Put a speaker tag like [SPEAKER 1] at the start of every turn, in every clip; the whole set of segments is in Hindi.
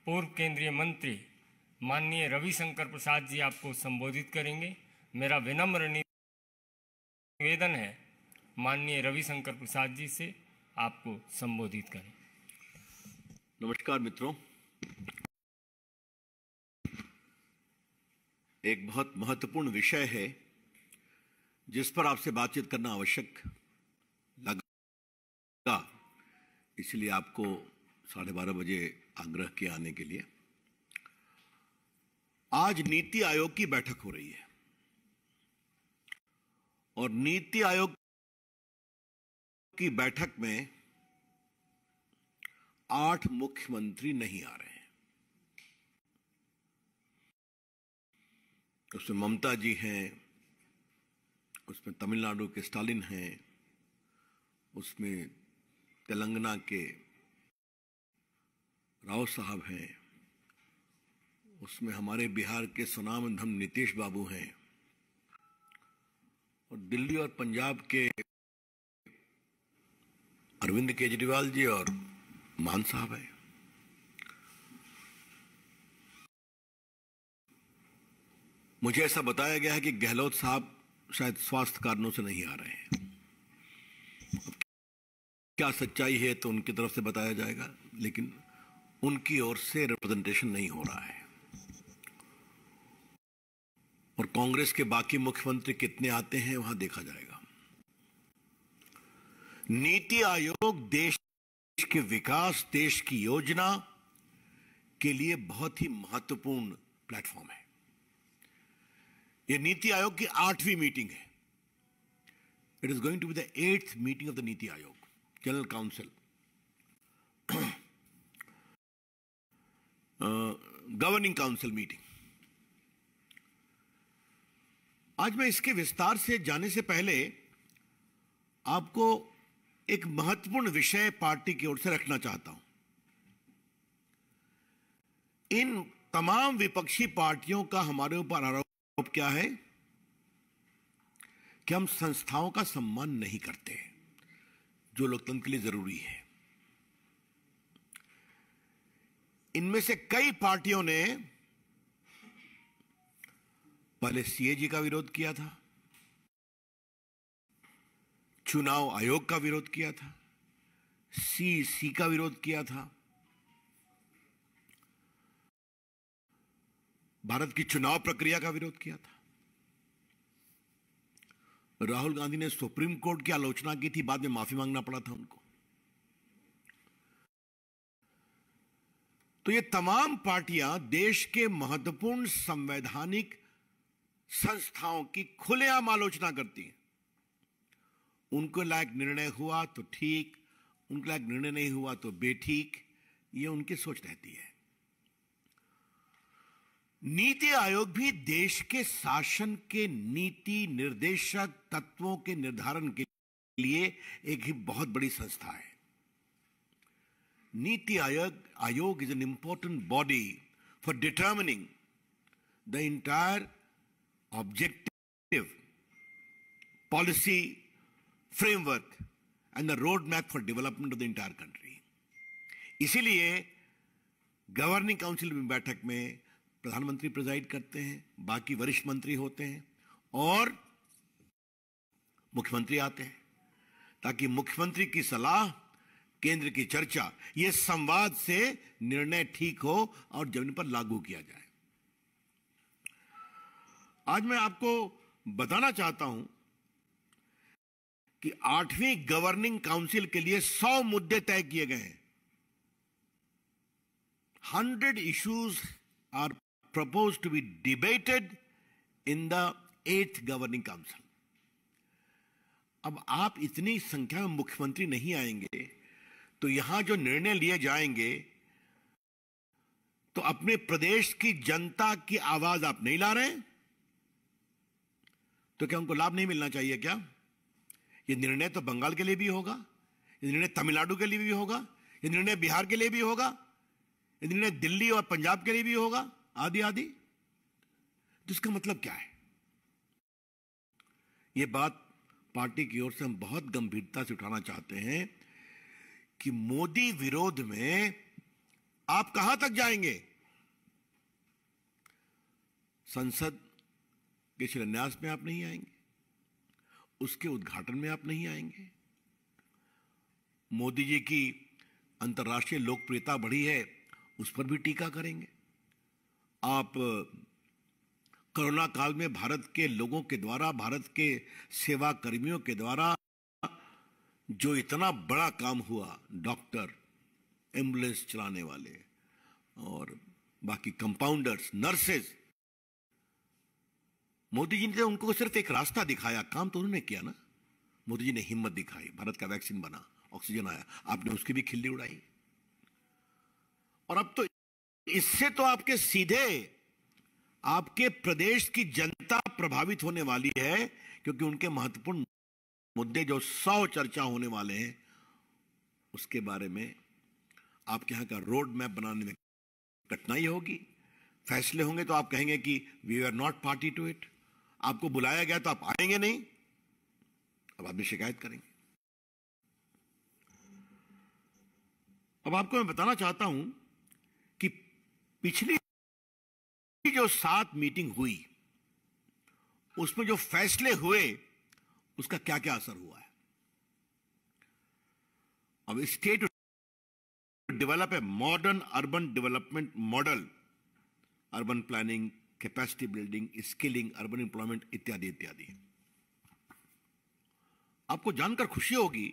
[SPEAKER 1] पूर्व केंद्रीय मंत्री माननीय रविशंकर प्रसाद जी आपको संबोधित करेंगे। मेरा विनम्र निवेदन है माननीय रविशंकर प्रसाद जी से आपको संबोधित करें।
[SPEAKER 2] नमस्कार मित्रों, एक बहुत महत्वपूर्ण विषय है जिस पर आपसे बातचीत करना आवश्यक लगा, इसलिए आपको 12:30 बजे आग्रह किया आने के लिए। आज नीति आयोग की बैठक हो रही है और नीति आयोग की बैठक में 8 मुख्यमंत्री नहीं आ रहे हैं। उसमें ममता जी हैं, उसमें तमिलनाडु के स्टालिन हैं, उसमें तेलंगाना के राव साहब हैं, उसमें हमारे बिहार के स्वनामधन नीतीश बाबू हैं और दिल्ली और पंजाब के अरविंद केजरीवाल जी और मान साहब हैं। मुझे ऐसा बताया गया है कि गहलोत साहब शायद स्वास्थ्य कारणों से नहीं आ रहे हैं। क्या सच्चाई है तो उनकी तरफ से बताया जाएगा, लेकिन उनकी ओर से रिप्रेजेंटेशन नहीं हो रहा है। और कांग्रेस के बाकी मुख्यमंत्री कितने आते हैं वहां देखा जाएगा। नीति आयोग देश के विकास, देश की योजना के लिए बहुत ही महत्वपूर्ण प्लेटफॉर्म है। यह नीति आयोग की 8वीं मीटिंग है। It is going to be the 8th meeting of the NITI Aayog general council, governing council meeting. आज मैं इसके विस्तार से जाने से पहले आपको एक महत्वपूर्ण विषय पार्टी की ओर से रखना चाहता हूं। इन तमाम विपक्षी पार्टियों का हमारे ऊपर आरोप क्या है कि हम संस्थाओं का सम्मान नहीं करते, जो लोकतंत्र के लिए जरूरी है। इनमें से कई पार्टियों ने पहले सीएजी का विरोध किया था, चुनाव आयोग का विरोध किया था, सीईसी का विरोध किया था, भारत की चुनाव प्रक्रिया का विरोध किया था। राहुल गांधी ने सुप्रीम कोर्ट की आलोचना की थी, बाद में माफी मांगना पड़ा था उनको। तो ये तमाम पार्टियां देश के महत्वपूर्ण संवैधानिक संस्थाओं की खुलेआम आलोचना करती हैं। उनको लायक निर्णय हुआ तो ठीक, उनके लायक निर्णय नहीं हुआ तो बेठीक, ये उनकी सोच रहती है। नीति आयोग भी देश के शासन के नीति निर्देशक तत्वों के निर्धारण के लिए एक ही बहुत बड़ी संस्था है। NITI Aayog is an important body for determining the entire objective, policy framework and the road map for development of the entire country. इसीलिए गवर्निंग काउंसिल में बैठक में प्रधानमंत्री प्रिजाइड करते हैं, बाकी वरिष्ठ मंत्री होते हैं और मुख्यमंत्री आते हैं, ताकि मुख्यमंत्री की सलाह, केंद्र की चर्चा, यह संवाद से निर्णय ठीक हो और जमीन पर लागू किया जाए। आज मैं आपको बताना चाहता हूं कि 8वीं गवर्निंग काउंसिल के लिए 100 मुद्दे तय किए गए हैं। 100 issues are proposed to be debated in the 8th governing council. अब आप इतनी संख्या में मुख्यमंत्री नहीं आएंगे तो यहां जो निर्णय लिए जाएंगे तो अपने प्रदेश की जनता की आवाज आप नहीं ला रहे हैं, तो क्या उनको लाभ नहीं मिलना चाहिए क्या? ये निर्णय तो बंगाल के लिए भी होगा, ये निर्णय तमिलनाडु के लिए भी होगा, ये निर्णय बिहार के लिए भी होगा, ये निर्णय दिल्ली और पंजाब के लिए भी होगा, आदि आदि। तो इसका मतलब क्या है? ये बात पार्टी की ओर से हम बहुत गंभीरता से उठाना चाहते हैं कि मोदी विरोध में आप कहां तक जाएंगे? संसद के शिलान्यास में आप नहीं आएंगे, उसके उद्घाटन में आप नहीं आएंगे। मोदी जी की अंतर्राष्ट्रीय लोकप्रियता बढ़ी है, उस पर भी टीका करेंगे। आप कोरोना काल में भारत के लोगों के द्वारा, भारत के सेवा कर्मियों के द्वारा जो इतना बड़ा काम हुआ, डॉक्टर, एम्बुलेंस चलाने वाले और बाकी कंपाउंडर्स, नर्सेज, मोदी जी ने तो उनको सिर्फ एक रास्ता दिखाया, काम तो उन्होंने किया ना। मोदी जी ने हिम्मत दिखाई, भारत का वैक्सीन बना, ऑक्सीजन आया, आपने उसकी भी खिल्ली उड़ाई। और अब तो इससे तो आपके सीधे आपके प्रदेश की जनता प्रभावित होने वाली है, क्योंकि उनके महत्वपूर्ण मुद्दे जो 100 चर्चा होने वाले हैं, उसके बारे में आपके यहां का रोड मैप बनाने में कठिनाई होगी। फैसले होंगे तो आप कहेंगे कि we are not party to it. आपको बुलाया गया तो आप आएंगे नहीं, अब आदमी शिकायत करेंगे। अब आपको मैं बताना चाहता हूं कि पिछली जो 7 मीटिंग हुई, उसमें जो फैसले हुए, उसका क्या क्या असर हुआ है। अब state develop a modern urban development model, urban planning, capacity building, skilling, urban employment इत्यादि इत्यादि। आपको जानकर खुशी होगी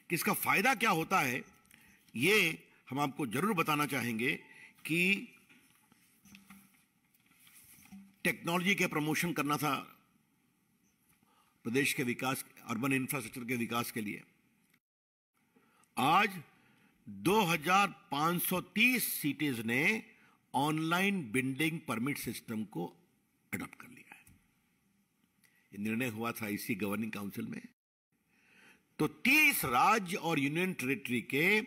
[SPEAKER 2] कि इसका फायदा क्या होता है। ये हम आपको जरूर बताना चाहेंगे कि टेक्नोलॉजी के प्रमोशन करना था प्रदेश के विकास, अर्बन इंफ्रास्ट्रक्चर के विकास के लिए। आज 2530 सिटीज ने ऑनलाइन बिल्डिंग परमिट सिस्टम को अडॉप्ट कर लिया है। यह निर्णय हुआ था इसी गवर्निंग काउंसिल में। तो 30 राज्य और यूनियन टेरिटरी के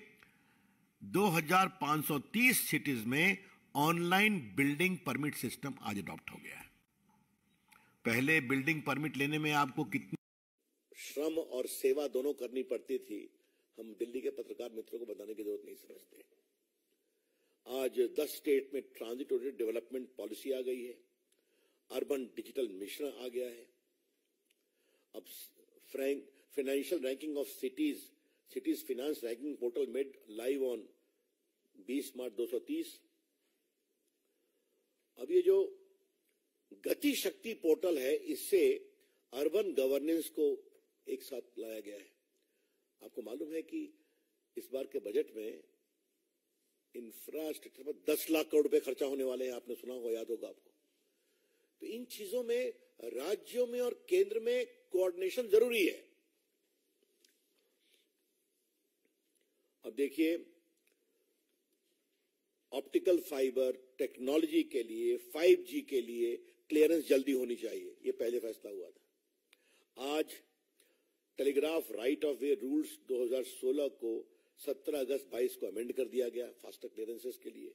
[SPEAKER 2] 2530 सिटीज में ऑनलाइन बिल्डिंग परमिट सिस्टम आज अडॉप्ट हो गया है। पहले बिल्डिंग परमिट लेने में आपको कितनी
[SPEAKER 3] श्रम और सेवा दोनों करनी पड़ती थी, हम दिल्ली के पत्रकार मित्रों को बताने की जरूरत नहीं समझते। आज 10 स्टेट में ट्रांजिट ओरिएंटेड डेवलपमेंट पॉलिसी आ गई है, अर्बन डिजिटल मिशन आ गया है। अब financial ranking of cities finance ranking portal made live on 20 मार्च 2030। अब ये जो गति शक्ति पोर्टल है, इससे अर्बन गवर्नेंस को एक साथ लाया गया है। आपको मालूम है कि इस बार के बजट में इंफ्रास्ट्रक्चर पर 10 लाख करोड़ रुपए खर्चा होने वाले हैं, आपने सुना होगा, याद होगा आपको। तो इन चीजों में राज्यों में और केंद्र में कोऑर्डिनेशन जरूरी है। अब देखिए, ऑप्टिकल फाइबर टेक्नोलॉजी के लिए, 5G के लिए क्लियरेंस जल्दी होनी चाहिए, यह पहले फैसला हुआ था। आज telegraph right of way rules 2016 को 17 अगस्त 22 को अमेंड कर दिया गया फास्टर क्लियरेंसेस के लिए।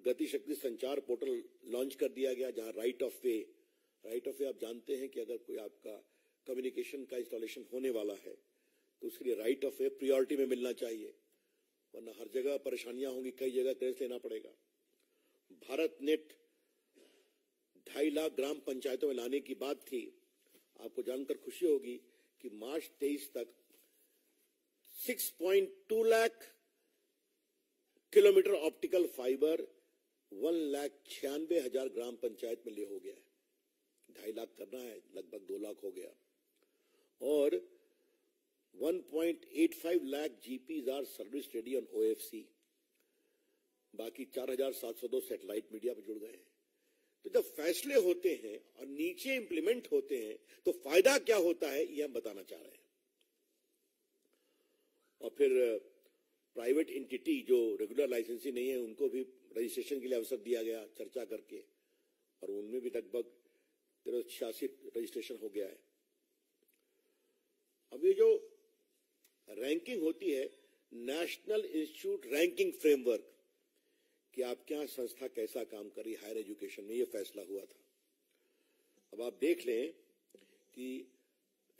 [SPEAKER 3] गति शक्ति संचार पोर्टल लॉन्च कर दिया गया, जहां राइट ऑफ वे आप जानते हैं कि अगर कोई आपका कम्युनिकेशन का इंस्टॉलेशन होने वाला है तो उसके लिए राइट ऑफ वे प्रायोरिटी में मिलना चाहिए, वरना हर जगह परेशानियां होंगी, कई जगह क्लियरेंस लेना पड़ेगा। भारत नेट 2.5 लाख ग्राम पंचायतों में लाने की बात थी। आपको जानकर खुशी होगी कि मार्च 23 तक 6.2 लाख किलोमीटर ऑप्टिकल फाइबर 1,96,000 ग्राम पंचायत में ले हो गया है। 2.5 लाख करना है, लगभग 2 लाख हो गया। और 1.85 lakh GPs are service ready on OFC। बाकी 4,702 सैटेलाइट मीडिया पर जुड़ गए हैं। तो जब फैसले होते हैं और नीचे इंप्लीमेंट होते हैं तो फायदा क्या होता है, ये हम बताना चाह रहे हैं। और फिर प्राइवेट एंटिटी जो रेगुलर लाइसेंसी नहीं है, उनको भी रजिस्ट्रेशन के लिए अवसर दिया गया चर्चा करके, और उनमें भी लगभग 86 रजिस्ट्रेशन हो गया है। अब ये जो रैंकिंग होती है, नेशनल इंस्टीट्यूट रैंकिंग फ्रेमवर्क, कि आपके यहां संस्था कैसा काम कर रही है हायर एजुकेशन में, यह फैसला हुआ था। अब आप देख लें कि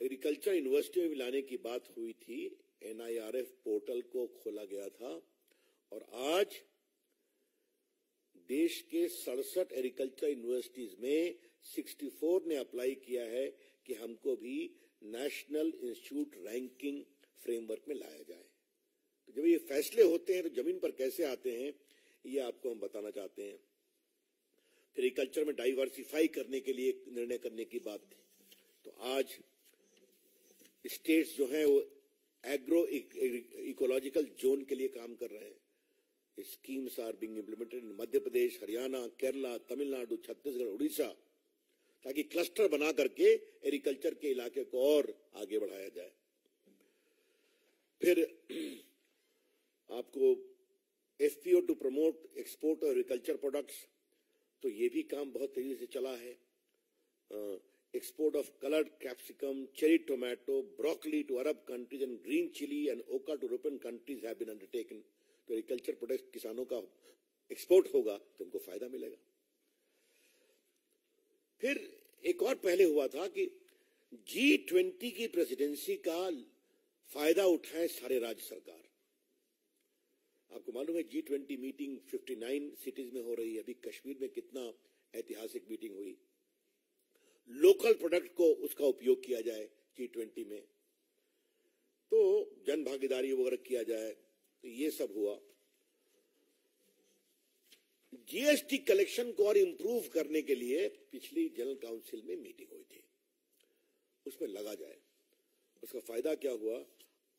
[SPEAKER 3] एग्रीकल्चर यूनिवर्सिटी में भी लाने की बात हुई थी, NIRF पोर्टल को खोला गया था, और आज देश के 67 एग्रीकल्चर यूनिवर्सिटीज में 64 ने अप्लाई किया है कि हमको भी नेशनल इंस्टीट्यूट रैंकिंग फ्रेमवर्क में लाया जाए। तो जब ये फैसले होते हैं तो जमीन पर कैसे आते हैं ये आपको हम बताना चाहते हैं। फिर एग्रीकल्चर में डाइवर्सिफाई करने के लिए निर्णय करने की बात थी। तो आज स्टेट्स जो हैं वो एग्रो इकोलॉजिकल जोन के लिए काम कर रहे हैं। Schemes are being implemented in Madhya Pradesh, Haryana, Kerala, Tamil Nadu, Chhattisgarh, Orissa, ताकि क्लस्टर बना करके एग्रीकल्चर के इलाके को और आगे बढ़ाया जाए। फिर आपको FPO to promote export of agriculture products, तो ये भी काम बहुत तेजी से चला है। Export of coloured capsicum, cherry tomato, broccoli to Arab countries and green chilli and okra to European countries have been undertaken. तो एग्रीकल्चर प्रोडक्ट किसानों का एक्सपोर्ट होगा तो उनको फायदा मिलेगा। फिर एक और पहले हुआ था कि G20 की प्रेसिडेंसी का फायदा उठाए सारे राज्य सरकार। आपको मालूम है G20 मीटिंग 59 सिटीज में हो रही है। अभी कश्मीर में कितना ऐतिहासिक मीटिंग हुई। लोकल प्रोडक्ट को उसका उपयोग किया जाए G20 में, तो जन भागीदारी वगैरह किया जाए, तो ये सब हुआ। जीएसटी कलेक्शन को और इंप्रूव करने के लिए पिछली जनरल काउंसिल में मीटिंग हुई थी, उसमें लगा जाए। उसका फायदा क्या हुआ?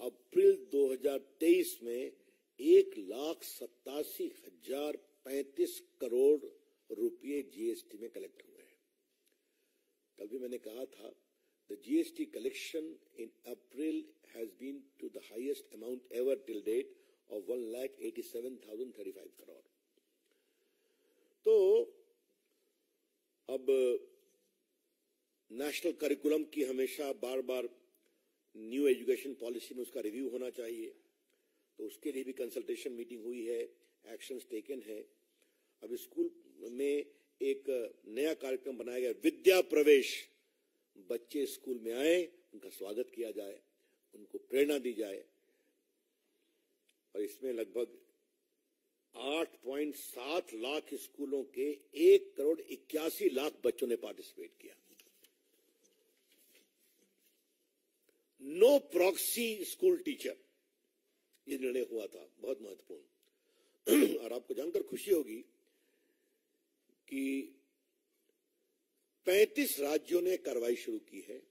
[SPEAKER 3] अप्रैल 2023 में 1,87,035 करोड़ रुपए जीएसटी में कलेक्ट हुए हैं। कल भी मैंने कहा था, the GST collection in April has been to the highest amount ever till date of 1,87,035 crore. तो अब नेशनल करिकुलम की हमेशा बार बार न्यू एजुकेशन पॉलिसी में उसका रिव्यू होना चाहिए, तो उसके लिए भी कंसल्टेशन मीटिंग हुई है, एक्शंस टेकन है। अब स्कूल में एक नया कार्यक्रम बनाया गया, विद्या प्रवेश। बच्चे स्कूल में आए, उनका स्वागत किया जाए, उनको प्रेरणा दी जाए, और इसमें लगभग 8.7 लाख स्कूलों के 1,81,00,000 बच्चों ने पार्टिसिपेट किया। नो प्रॉक्सी स्कूल टीचर, ये निर्णय हुआ था, बहुत महत्वपूर्ण। और आपको जानकर खुशी होगी कि 35 राज्यों ने कार्रवाई शुरू की है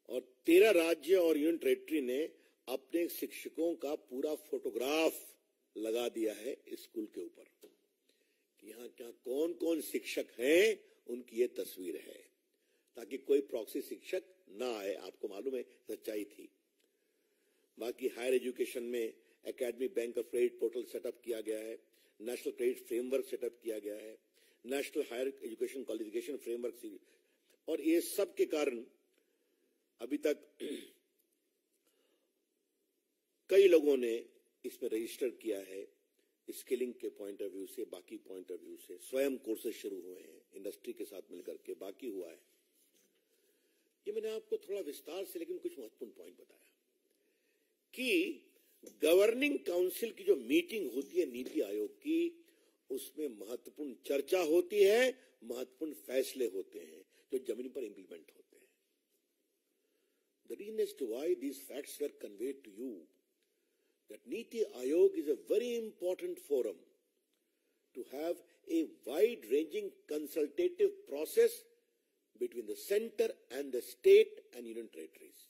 [SPEAKER 3] और 13 राज्य और यूनियन टेरिटरी ने अपने शिक्षकों का पूरा फोटोग्राफ लगा दिया है स्कूल के ऊपर कि यहाँ क्या कौन कौन शिक्षक हैं, उनकी ये तस्वीर है, ताकि कोई प्रॉक्सी शिक्षक ना आए। आपको मालूम है सच्चाई थी। बाकी हायर एजुकेशन में academic bank of credit portal setup किया गया है, नेशनल क्रेडिट फ्रेमवर्क सेटअप किया गया है, national higher education qualification framework, और ये सब के कारण अभी तक कई लोगों ने इसमें रजिस्टर किया है। स्किलिंग के पॉइंट ऑफ व्यू से, बाकी पॉइंट ऑफ व्यू से स्वयं कोर्सेज शुरू हुए हैं, इंडस्ट्री के साथ मिलकर के बाकी हुआ है। ये मैंने आपको थोड़ा विस्तार से लेकिन कुछ महत्वपूर्ण पॉइंट बताया कि गवर्निंग काउंसिल की जो मीटिंग होती है नीति आयोग की, उसमें महत्वपूर्ण चर्चा होती है, महत्वपूर्ण फैसले होते हैं जो जमीन पर इंप्लीमेंट होते हैं। The reason as to why these facts were conveyed to you, that Niti Aayog is a very important forum to have a wide-ranging consultative process between the center and the state and union territories.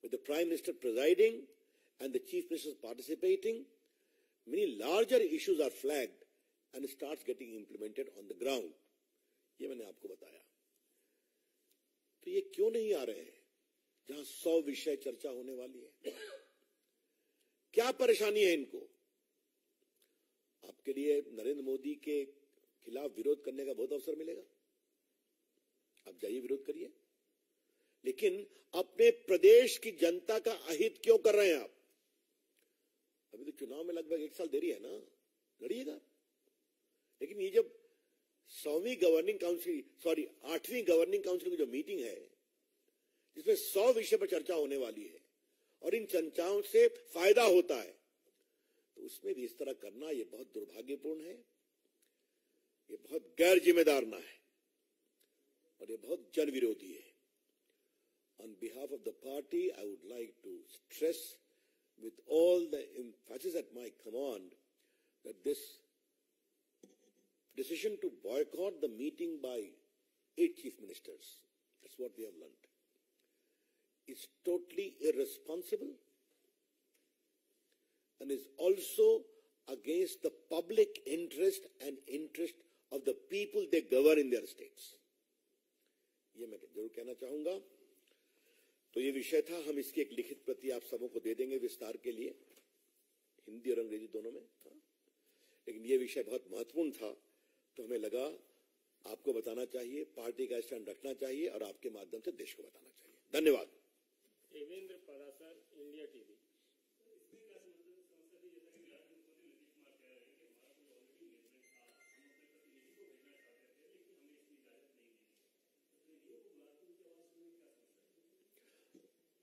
[SPEAKER 3] With the Prime Minister presiding and the Chief Ministers participating, many larger issues are flagged and starts getting implemented on the ground. ये मैंने आपको बताया। तो ये क्यों नहीं आ रहे हैं जहां 100 विषय चर्चा होने वाली है? क्या परेशानी है इनको? आपके लिए नरेंद्र मोदी के खिलाफ विरोध करने का बहुत अवसर मिलेगा, आप जाइए विरोध करिए, लेकिन अपने प्रदेश की जनता का अहित क्यों कर रहे हैं आप? अभी तो चुनाव में लगभग 1 साल देरी है ना, लड़िएगा। लेकिन ये जब 8वीं गवर्निंग काउंसिल की जो मीटिंग है, जिसमें 100 विषय पर चर्चा होने वाली है और इन चर्चाओं से फायदा होता है, तो उसमें भी इस तरह करना ये बहुत दुर्भाग्यपूर्ण है। ये बहुत गैर जिम्मेदाराना है और ये बहुत जन विरोधी है। On behalf of the party, I would like to stress with all the emphasis at my command that this decision to boycott the meeting by 8 chief ministers, that's what we have learned, is totally irresponsible and is also against the public interest and interest of the people they govern in their states. ये मैं जरूर कहना चाहूंगा। तो ये विषय था, हम इसकी एक लिखित प्रति आप सबों को दे देंगे विस्तार के लिए, हिंदी और अंग्रेजी दोनों में। लेकिन ये विषय बहुत महत्वपूर्ण था, तो हमें लगा आपको बताना चाहिए, पार्टी का स्टैंड रखना चाहिए और आपके माध्यम से देश को बताना चाहिए। धन्यवाद।
[SPEAKER 1] Devendra Parashar, India TV.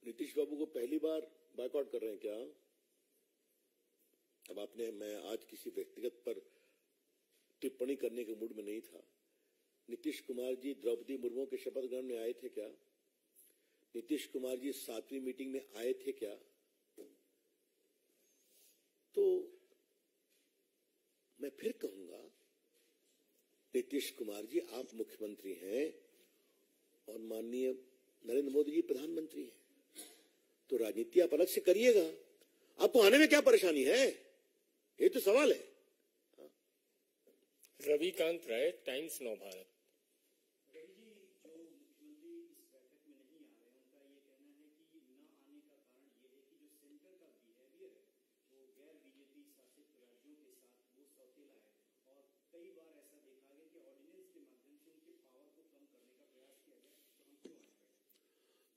[SPEAKER 3] नीतीश बाबू को पहली बार बायकॉट कर रहे हैं क्या? अब मैं आज किसी व्यक्तिगत पर टिप्पणी करने के मूड में नहीं था। नीतीश कुमार जी द्रौपदी मुर्मू के शपथ ग्रहण में आए थे क्या? नीतीश कुमार जी 7वीं मीटिंग में आए थे क्या? तो मैं फिर कहूंगा, नीतीश कुमार जी आप मुख्यमंत्री हैं और माननीय नरेंद्र मोदी जी प्रधानमंत्री हैं, तो राजनीति आप अलग से करिएगा। आपको आने में क्या परेशानी है, ये तो सवाल है।
[SPEAKER 1] रविकांत राय, टाइम्स नव भारत।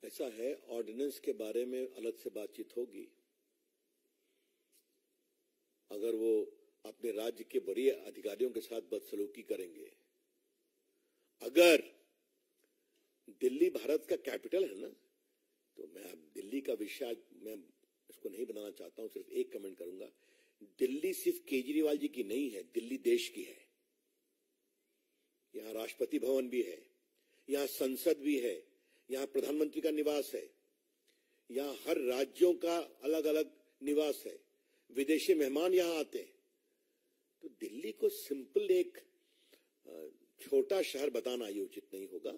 [SPEAKER 3] ऐसा है, ऑर्डिनेंस के बारे में अलग से बातचीत होगी। अगर वो अपने राज्य के बड़े अधिकारियों के साथ बदसलूकी करेंगे, अगर दिल्ली भारत का कैपिटल है ना, तो मैं अब दिल्ली का विषय मैं इसको नहीं बनाना चाहता हूं, सिर्फ एक कमेंट करूंगा। दिल्ली सिर्फ केजरीवाल जी की नहीं है, दिल्ली देश की है। यहां राष्ट्रपति भवन भी है, यहां संसद भी है, यहां प्रधानमंत्री का निवास है, यहां हर राज्यों का अलग अलग निवास है, विदेशी मेहमान यहां आते हैं। तो दिल्ली को सिंपल एक छोटा शहर बताना ये उचित नहीं होगा।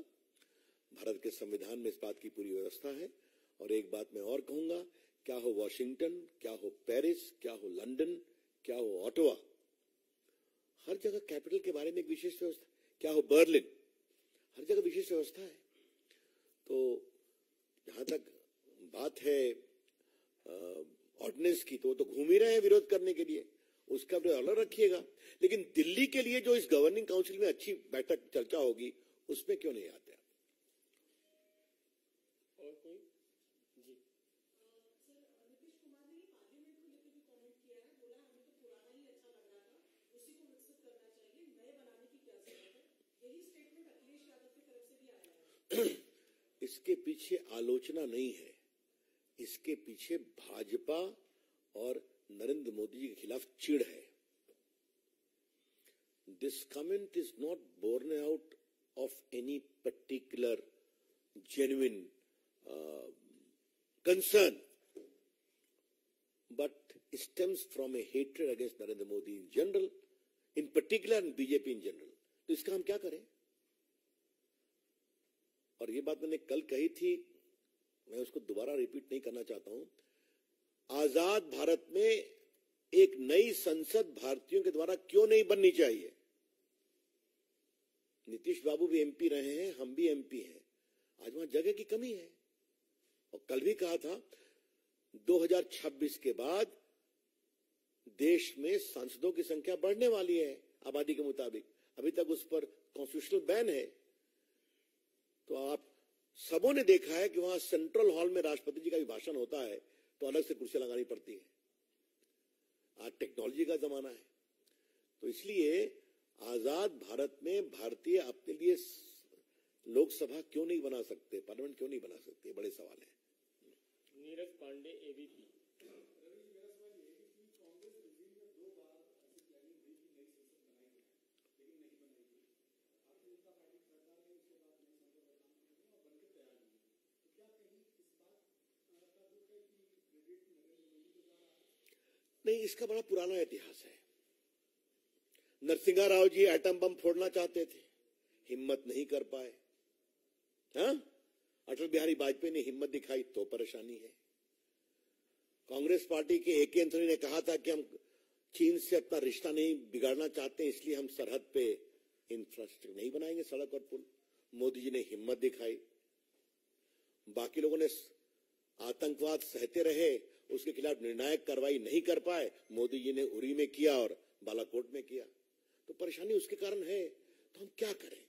[SPEAKER 3] भारत के संविधान में इस बात की पूरी व्यवस्था है। और एक बात मैं और कहूंगा, क्या हो वॉशिंगटन, क्या हो पेरिस, क्या हो लंदन, क्या हो ऑटवा, हर जगह कैपिटल के बारे में एक विशेष व्यवस्था, क्या हो बर्लिन, हर जगह विशेष व्यवस्था है। तो जहां तक बात है ऑर्डिनेंस की, तो घूम ही रहे हैं विरोध करने के लिए, उसका भी अलग रखिएगा। लेकिन दिल्ली के लिए जो इस गवर्निंग काउंसिल में अच्छी बैठक चर्चा होगी, उसमें क्यों नहीं आते?
[SPEAKER 1] और कोई? जी।
[SPEAKER 4] सर, नीतीश कुमार ने पार्लियामेंट को लेकर भी कमेंट किया है, बोला हमें तो पुराना ही अच्छा लग रहा था, उसी को विकसित करना चाहिए, नए बनाने की क्या जरूरत है। यही स्टेटमेंट अखिलेश यादव की तरफ से भी आया है।
[SPEAKER 3] इसके पीछे आलोचना नहीं है, इसके पीछे भाजपा और नरेंद्र मोदी जी के खिलाफ चिढ़ है। This comment is not born out of any particular genuine concern, but stems from a hatred against Narendra Modi in general, in particular and BJP in general. तो इसका हम क्या करें? और ये बात मैंने कल कही थी, मैं उसको दोबारा रिपीट नहीं करना चाहता हूं। आजाद भारत में एक नई संसद भारतीयों के द्वारा क्यों नहीं बननी चाहिए? नीतीश बाबू भी एमपी रहे हैं, हम भी एमपी हैं, आज वहां जगह की कमी है। और कल भी कहा था 2026 के बाद देश में सांसदों की संख्या बढ़ने वाली है आबादी के मुताबिक, अभी तक उस पर कॉन्स्टिट्यूशनल बैन है। तो आप सबों ने देखा है कि वहां सेंट्रल हॉल में राष्ट्रपति जी का भी भाषण होता है तो अलग से कुर्सियां लगानी पड़ती है। आज टेक्नोलॉजी का जमाना है, तो इसलिए आजाद भारत में भारतीय अपने लिए लोकसभा क्यों नहीं बना सकते, पार्लियामेंट क्यों नहीं बना सकते, बड़े सवाल है।
[SPEAKER 1] नीरज पांडे, एबीपी।
[SPEAKER 3] नहीं, इसका बड़ा पुराना इतिहास है। नरसिंहा राव जी एटम बम फोड़ना चाहते थे, हिम्मत नहीं कर पाए। हाँ, अटल बिहारी वाजपेयी ने हिम्मत दिखाई तो परेशानी है। कांग्रेस पार्टी के ए.के. एंथोनी ने कहा था कि हम चीन से अपना रिश्ता नहीं बिगाड़ना चाहते, इसलिए हम सरहद पे इंफ्रास्ट्रक्चर नहीं बनाएंगे, सड़क और पुल। मोदी जी ने हिम्मत दिखाई। बाकी लोगों ने आतंकवाद सहते रहे, उसके खिलाफ निर्णायक कार्रवाई नहीं कर पाए। मोदी जी ने उरी में किया और बालाकोट में किया। तो परेशानी उसके कारण है। तो हम क्या करें?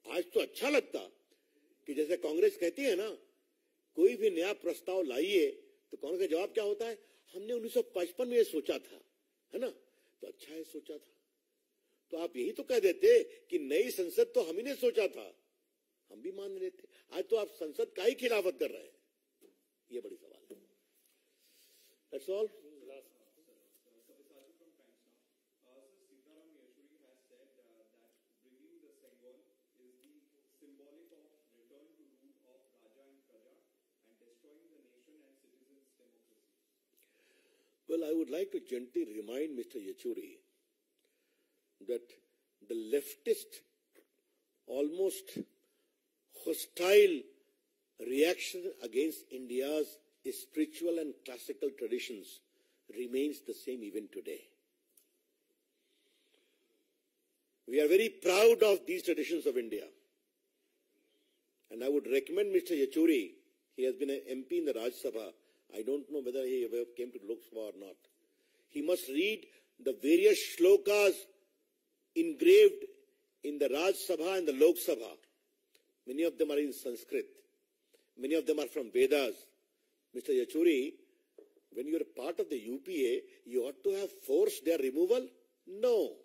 [SPEAKER 3] आज तो अच्छा लगता कि जैसे कांग्रेस कहती है ना, कोई भी नया प्रस्ताव लाइए, तो कांग्रेस का जवाब क्या होता है? हमने 1955 में ये सोचा था, है ना, तो अच्छा है सोचा था। तो आप यही तो कह देते कि नई संसद तो हम ही ने सोचा था, हम भी मान लेते। आज तो आप संसद का ही खिलाफत कर रहे हैं। ये बड़ी सवाल है। That's all. Well, I would like to gently remind Mr. Yechuri that the leftist, almost hostile reaction against India's spiritual and classical traditions remains the same even today. We are very proud of these traditions of India. And I would recommend Mr. Yechuri, he has been an MP in the Rajya Sabha. I don't know whether he ever came to Lok Sabha or not. He must read the various shlokas engraved in the Rajya Sabha and the Lok Sabha. Many of them are in Sanskrit. Many of them are from Vedas. Mr. Yechuri, when you are part of the UPA, you ought to have forced their removal? No.